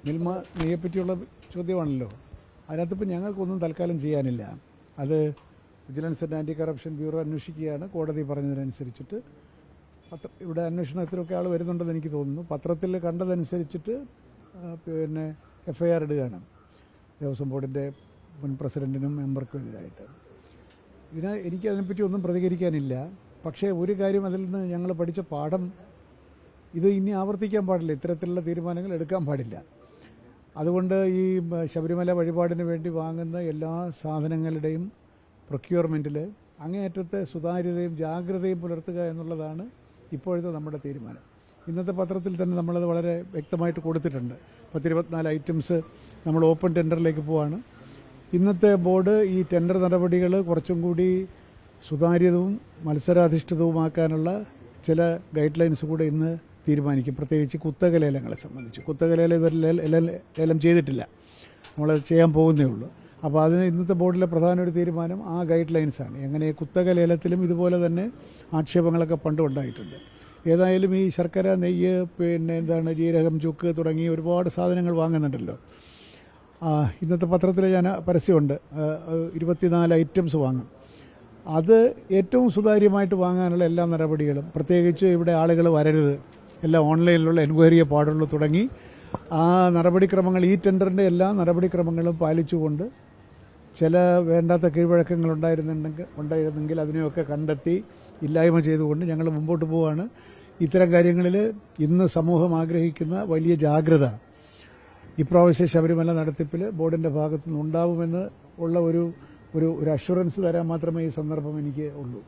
മിൽമ നെയ്യെപ്പറ്റിയുള്ള ചോദ്യമാണല്ലോ. അതിനകത്തിപ്പോൾ ഞങ്ങൾക്കൊന്നും തൽക്കാലം ചെയ്യാനില്ല. അത് vigilance and anti corruption bureau അന്വേഷിക്കുകയാണ്. കോടതി പറഞ്ഞതിനനുസരിച്ചിട്ട് ഇവിടെ അന്വേഷണത്തിലൊക്കെ ആൾ വരുന്നുണ്ടെന്ന് എനിക്ക് തോന്നുന്നു. പത്രത്തിൽ കണ്ടതനുസരിച്ചിട്ട് പിന്നെ FIR ഇടുകയാണ് ദേവസ്വം ബോർഡിൻ്റെ മുൻ പ്രസിഡൻറ്റിനും മെമ്പർക്കും എതിരായിട്ട്. എനിക്കതിനെപ്പറ്റി ഒന്നും പ്രതികരിക്കാനില്ല. പക്ഷേ ഒരു കാര്യം അതിൽ നിന്ന് ഞങ്ങൾ പഠിച്ച പാഠം, ഇത് ഇനി ആവർത്തിക്കാൻ പാടില്ല. ഇത്തരത്തിലുള്ള തീരുമാനങ്ങൾ എടുക്കാൻ പാടില്ല. അതുകൊണ്ട് ഈ ശബരിമല വഴിപാടിന് വേണ്ടി വാങ്ങുന്ന എല്ലാ സാധനങ്ങളുടെയും പ്രൊക്യൂർമെൻറ്റിൽ അങ്ങേയറ്റത്തെ സുതാര്യതയും ജാഗ്രതയും പുലർത്തുക എന്നുള്ളതാണ് ഇപ്പോഴത്തെ നമ്മുടെ തീരുമാനം. ഇന്നത്തെ പത്രത്തിൽ തന്നെ നമ്മളത് വളരെ വ്യക്തമായിട്ട് കൊടുത്തിട്ടുണ്ട്. 24 ഐറ്റംസ് നമ്മൾ ഓപ്പൺ ടെൻഡറിലേക്ക് പോവാണ്. ഇന്നത്തെ ബോർഡ് ഈ ടെൻഡർ നടപടികൾ കുറച്ചും കൂടി സുതാര്യവും മത്സരാധിഷ്ഠിതവുമാക്കാനുള്ള ചില ഗൈഡ് ലൈൻസ് കൂടെ ഇന്ന് തീരുമാനിക്കും. പ്രത്യേകിച്ച് കുത്തക ലേലങ്ങളെ സംബന്ധിച്ച്. കുത്തക ലേലം ചെയ്തിട്ടില്ല, നമ്മളത് ചെയ്യാൻ പോകുന്നേ ഉള്ളൂ. അപ്പോൾ അതിന് ഇന്നത്തെ ബോർഡിലെ പ്രധാന ഒരു തീരുമാനം ആ ഗൈഡ് ലൈൻസാണ്. എങ്ങനെ കുത്തക ലേലത്തിലും ഇതുപോലെ തന്നെ ആക്ഷേപങ്ങളൊക്കെ പണ്ടും ഉണ്ടായിട്ടുണ്ട്. ഏതായാലും ഈ ശർക്കര, നെയ്യ്, പിന്നെ ജീരകം, ചുക്ക് തുടങ്ങി ഒരുപാട് സാധനങ്ങൾ വാങ്ങുന്നുണ്ടല്ലോ. ഇന്നത്തെ പത്രത്തിൽ ഞാൻ പരസ്യമുണ്ട്, 24 ഐറ്റംസ് വാങ്ങും. അത് ഏറ്റവും സുതാര്യമായിട്ട് വാങ്ങാനുള്ള എല്ലാ നടപടികളും, പ്രത്യേകിച്ച് ഇവിടെ ആളുകൾ വരരുത്, എല്ലാം ഓൺലൈനിലുള്ള എൻക്വയറിയെ പാടുള്ളൂ തുടങ്ങി ആ നടപടിക്രമങ്ങൾ, ഈ ടെൻഡറിൻ്റെ എല്ലാ നടപടിക്രമങ്ങളും പാലിച്ചുകൊണ്ട് ചില വേണ്ടാത്ത കീഴ്വഴക്കങ്ങൾ ഉണ്ടായിരുന്നെങ്കിൽ അതിനെയൊക്കെ കണ്ടെത്തി ഇല്ലായ്മ ചെയ്തുകൊണ്ട് ഞങ്ങൾ മുമ്പോട്ട് പോവുകയാണ്. ഇത്തരം കാര്യങ്ങളിൽ ഇന്ന് സമൂഹം ആഗ്രഹിക്കുന്ന വലിയ ജാഗ്രത ഇപ്രാവശ്യം ശബരിമല നടത്തിപ്പിൽ ബോർഡിൻ്റെ ഭാഗത്തു നിന്നുണ്ടാവുമെന്ന് ഉള്ള ഒരു അഷുറൻസ് തരാൻ മാത്രമേ ഈ സന്ദർഭം എനിക്ക് ഉള്ളൂ.